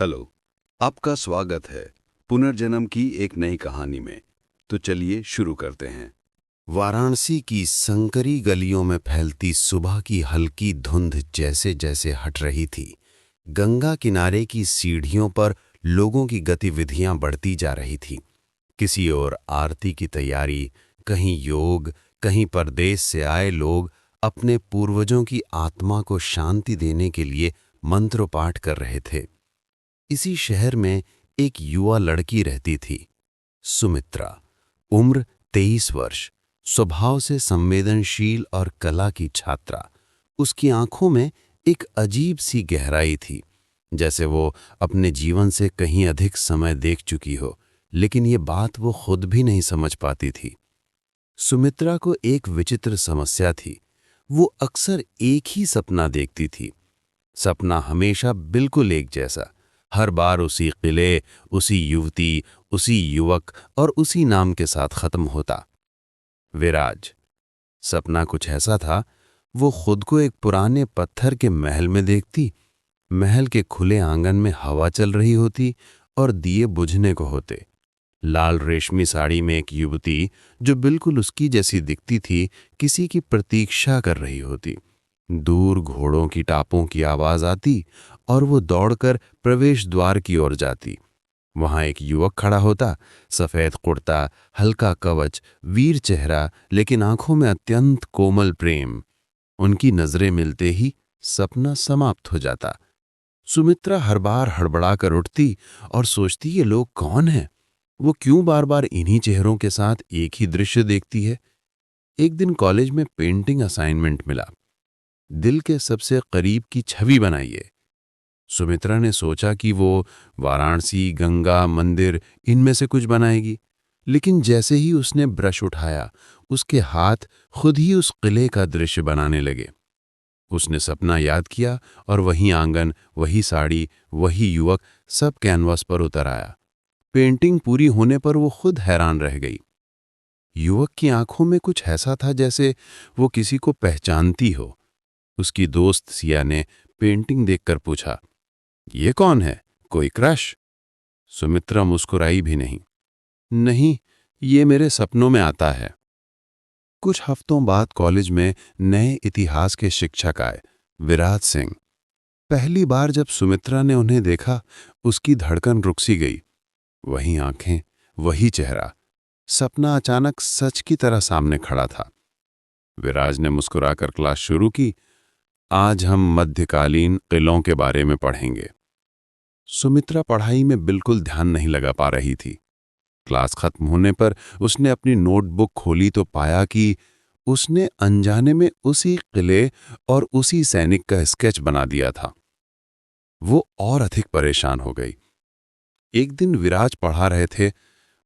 Hello, आपका स्वागत है पुनर्जन्म की एक नई कहानी में। तो चलिए शुरू करते हैं। वाराणसी की संकरी गलियों में फैलती सुबह की हल्की धुंध जैसे जैसे हट रही थी, गंगा किनारे की सीढ़ियों पर लोगों की गतिविधियां बढ़ती जा रही थी। किसी ओर आरती की तैयारी, कहीं योग, कहीं परदेश से आए लोग अपने पूर्वजों की आत्मा को शांति देने के लिए मंत्र-पाठ कर रहे थे। इसी शहर में एक युवा लड़की रहती थी, सुमित्रा। उम्र 23 वर्ष, स्वभाव से संवेदनशील और कला की छात्रा। उसकी आंखों में एक अजीब सी गहराई थी, जैसे वो अपने जीवन से कहीं अधिक समय देख चुकी हो, लेकिन ये बात वो खुद भी नहीं समझ पाती थी। सुमित्रा को एक विचित्र समस्या थी। वो अक्सर एक ही सपना देखती थी। सपना हमेशा बिल्कुल एक जैसा, हर बार उसी किले, उसी युवती, उसी युवक और उसी नाम के साथ खत्म होता, विराज। सपना कुछ ऐसा था, वो खुद को एक पुराने पत्थर के महल में देखती। महल के खुले आंगन में हवा चल रही होती और दिए बुझने को होते। लाल रेशमी साड़ी में एक युवती, जो बिल्कुल उसकी जैसी दिखती थी, किसी की प्रतीक्षा कर रही होती। दूर घोड़ों की टापों की आवाज आती और वो दौड़कर प्रवेश द्वार की ओर जाती। वहां एक युवक खड़ा होता, सफेद कुर्ता, हल्का कवच, वीर चेहरा, लेकिन आंखों में अत्यंत कोमल प्रेम। उनकी नजरें मिलते ही सपना समाप्त हो जाता। सुमित्रा हर बार हड़बड़ा कर उठती और सोचती, ये लोग कौन हैं? वो क्यों बार बार इन्हीं चेहरों के साथ एक ही दृश्य देखती है? एक दिन कॉलेज में पेंटिंग असाइनमेंट मिला। दिल के सबसे करीब की छवि बनाइए। सुमित्रा ने सोचा कि वो वाराणसी, गंगा, मंदिर, इनमें से कुछ बनाएगी, लेकिन जैसे ही उसने ब्रश उठाया, उसके हाथ खुद ही उस किले का दृश्य बनाने लगे। उसने सपना याद किया और वही आंगन, वही साड़ी, वही युवक, सब कैनवास पर उतर आया। पेंटिंग पूरी होने पर वो खुद हैरान रह गई। युवक की आंखों में कुछ ऐसा था जैसे वो किसी को पहचानती हो। उसकी दोस्त सिया ने पेंटिंग देखकर पूछा, ये कौन है? कोई क्रश? सुमित्रा मुस्कुराई भी नहीं। नहीं, ये मेरे सपनों में आता है। कुछ हफ्तों बाद कॉलेज में नए इतिहास के शिक्षक आए, विराज सिंह। पहली बार जब सुमित्रा ने उन्हें देखा, उसकी धड़कन रुक सी गई। वही आंखें, वही चेहरा। सपना अचानक सच की तरह सामने खड़ा था। विराज ने मुस्कुराकर क्लास शुरू की। आज हम मध्यकालीन किलों के बारे में पढ़ेंगे। सुमित्रा पढ़ाई में बिल्कुल ध्यान नहीं लगा पा रही थी। क्लास खत्म होने पर उसने अपनी नोटबुक खोली तो पाया कि उसने अनजाने में उसी किले और उसी सैनिक का स्केच बना दिया था। वो और अधिक परेशान हो गई। एक दिन विराज पढ़ा रहे थे,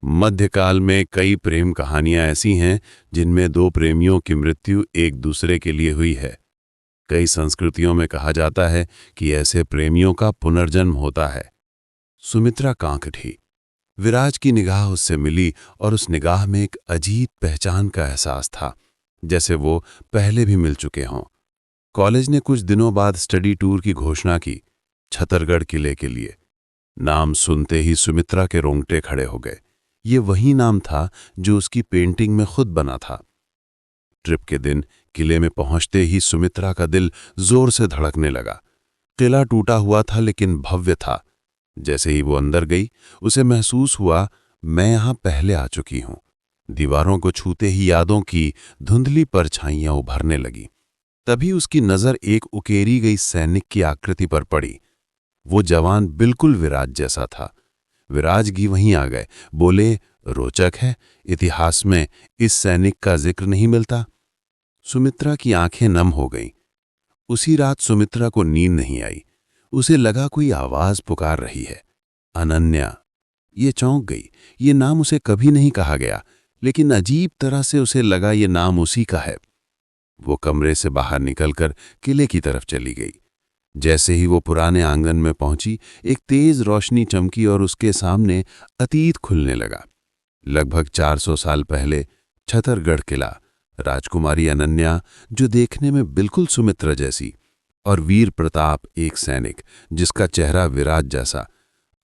मध्यकाल में कई प्रेम कहानियां ऐसी हैं जिनमें दो प्रेमियों की मृत्यु एक दूसरे के लिए हुई है। कई संस्कृतियों में कहा जाता है कि ऐसे प्रेमियों का पुनर्जन्म होता है। सुमित्रा कांप उठी। विराज की निगाह उससे मिली और उस निगाह में एक अजीब पहचान का एहसास था, जैसे वो पहले भी मिल चुके हों। कॉलेज ने कुछ दिनों बाद स्टडी टूर की घोषणा की, छतरगढ़ किले के लिए। नाम सुनते ही सुमित्रा के रोंगटे खड़े हो गए। ये वही नाम था जो उसकी पेंटिंग में खुद बना था। ट्रिप के दिन किले में पहुंचते ही सुमित्रा का दिल जोर से धड़कने लगा। किला टूटा हुआ था लेकिन भव्य था। जैसे ही वो अंदर गई, उसे महसूस हुआ, मैं यहां पहले आ चुकी हूं। दीवारों को छूते ही यादों की धुंधली परछाइयां उभरने लगी। तभी उसकी नजर एक उकेरी गई सैनिक की आकृति पर पड़ी। वो जवान बिल्कुल विराज जैसा था। विराज जी वहीं आ गए, बोले, रोचक है, इतिहास में इस सैनिक का जिक्र नहीं मिलता। सुमित्रा की आंखें नम हो गईं। उसी रात सुमित्रा को नींद नहीं आई। उसे लगा कोई आवाज पुकार रही है, अनन्या। ये चौंक गई। ये नाम उसे कभी नहीं कहा गया, लेकिन अजीब तरह से उसे लगा ये नाम उसी का है। वो कमरे से बाहर निकलकर किले की तरफ चली गई। जैसे ही वो पुराने आंगन में पहुंची, एक तेज रोशनी चमकी और उसके सामने अतीत खुलने लगा। लगभग 400 साल पहले छतरगढ़ किला, राजकुमारी अनन्या, जो देखने में बिल्कुल सुमित्रा जैसी, और वीर प्रताप, एक सैनिक जिसका चेहरा विराज जैसा।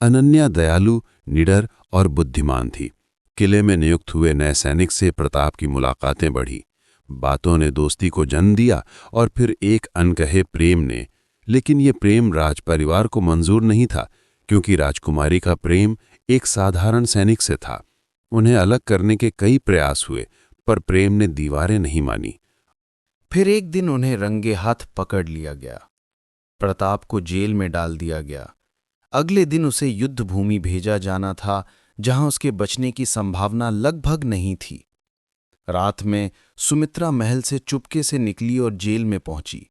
अनन्या दयालु, निडर और बुद्धिमान थी। किले में नियुक्त हुए नए सैनिक से प्रताप की मुलाकातें बढ़ी। बातों ने दोस्ती को जन्म दिया और फिर एक अनकहे प्रेम ने। लेकिन ये प्रेम राज परिवार को मंजूर नहीं था, क्योंकि राजकुमारी का प्रेम एक साधारण सैनिक से था। उन्हें अलग करने के कई प्रयास हुए, पर प्रेम ने दीवारें नहीं मानी। फिर एक दिन उन्हें रंगे हाथ पकड़ लिया गया। प्रताप को जेल में डाल दिया गया। अगले दिन उसे युद्ध भूमि भेजा जाना था, जहां उसके बचने की संभावना लगभग नहीं थी। रात में सुमित्रा महल से चुपके से निकली और जेल में पहुंची।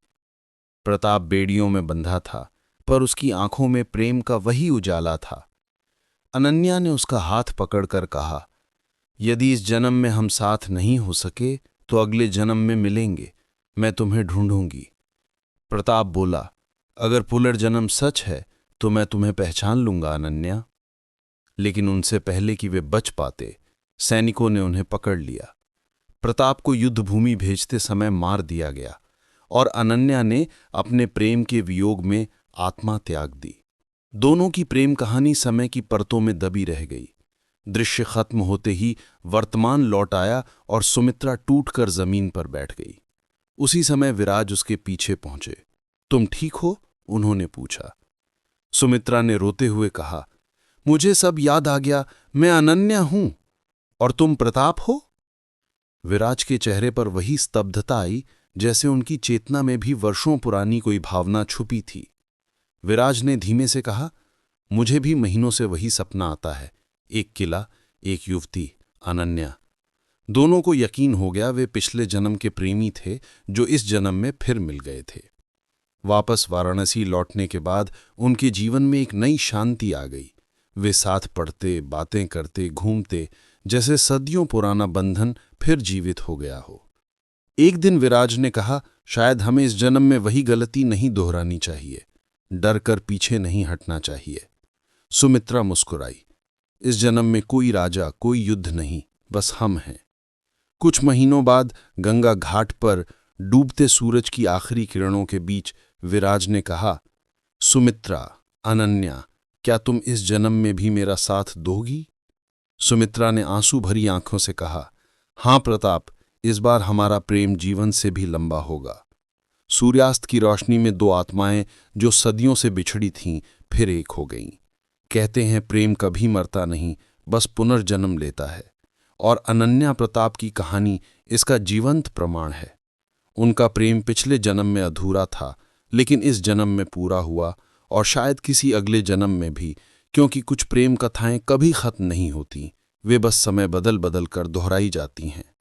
प्रताप बेड़ियों में बंधा था, पर उसकी आंखों में प्रेम का वही उजाला था। अनन्या ने उसका हाथ पकड़कर कहा, यदि इस जन्म में हम साथ नहीं हो सके तो अगले जन्म में मिलेंगे, मैं तुम्हें ढूंढूंगी। प्रताप बोला, अगर पुनर्जन्म सच है तो मैं तुम्हें पहचान लूंगा अनन्या। लेकिन उनसे पहले कि वे बच पाते, सैनिकों ने उन्हें पकड़ लिया। प्रताप को युद्धभूमि भेजते समय मार दिया गया और अनन्या ने अपने प्रेम के वियोग में आत्मा त्याग दी। दोनों की प्रेम कहानी समय की परतों में दबी रह गई। दृश्य खत्म होते ही वर्तमान लौट आया और सुमित्रा टूटकर जमीन पर बैठ गई। उसी समय विराज उसके पीछे पहुंचे। तुम ठीक हो? उन्होंने पूछा। सुमित्रा ने रोते हुए कहा, मुझे सब याद आ गया, मैं अनन्या हूं और तुम प्रताप हो। विराज के चेहरे पर वही स्तब्धता आई, जैसे उनकी चेतना में भी वर्षों पुरानी कोई भावना छुपी थी। विराज ने धीमे से कहा, मुझे भी महीनों से वही सपना आता है, एक किला, एक युवती, अनन्या। दोनों को यकीन हो गया वे पिछले जन्म के प्रेमी थे, जो इस जन्म में फिर मिल गए थे। वापस वाराणसी लौटने के बाद उनके जीवन में एक नई शांति आ गई। वे साथ पढ़ते, बातें करते, घूमते, जैसे सदियों पुराना बंधन फिर जीवित हो गया हो। एक दिन विराज ने कहा, शायद हमें इस जन्म में वही गलती नहीं दोहरानी चाहिए, डर कर पीछे नहीं हटना चाहिए। सुमित्रा मुस्कुराई, इस जन्म में कोई राजा, कोई युद्ध नहीं, बस हम हैं। कुछ महीनों बाद गंगा घाट पर डूबते सूरज की आखिरी किरणों के बीच विराज ने कहा, सुमित्रा, अनन्या, क्या तुम इस जन्म में भी मेरा साथ दोगी? सुमित्रा ने आंसू भरी आंखों से कहा, हां प्रताप, इस बार हमारा प्रेम जीवन से भी लंबा होगा। सूर्यास्त की रोशनी में दो आत्माएं जो सदियों से बिछड़ी थीं, फिर एक हो गईं। कहते हैं प्रेम कभी मरता नहीं, बस पुनर्जन्म लेता है, और अनन्या प्रताप की कहानी इसका जीवंत प्रमाण है। उनका प्रेम पिछले जन्म में अधूरा था, लेकिन इस जन्म में पूरा हुआ, और शायद किसी अगले जन्म में भी, क्योंकि कुछ प्रेम कथाएं कभी खत्म नहीं होती, वे बस समय बदल बदल कर दोहराई जाती हैं।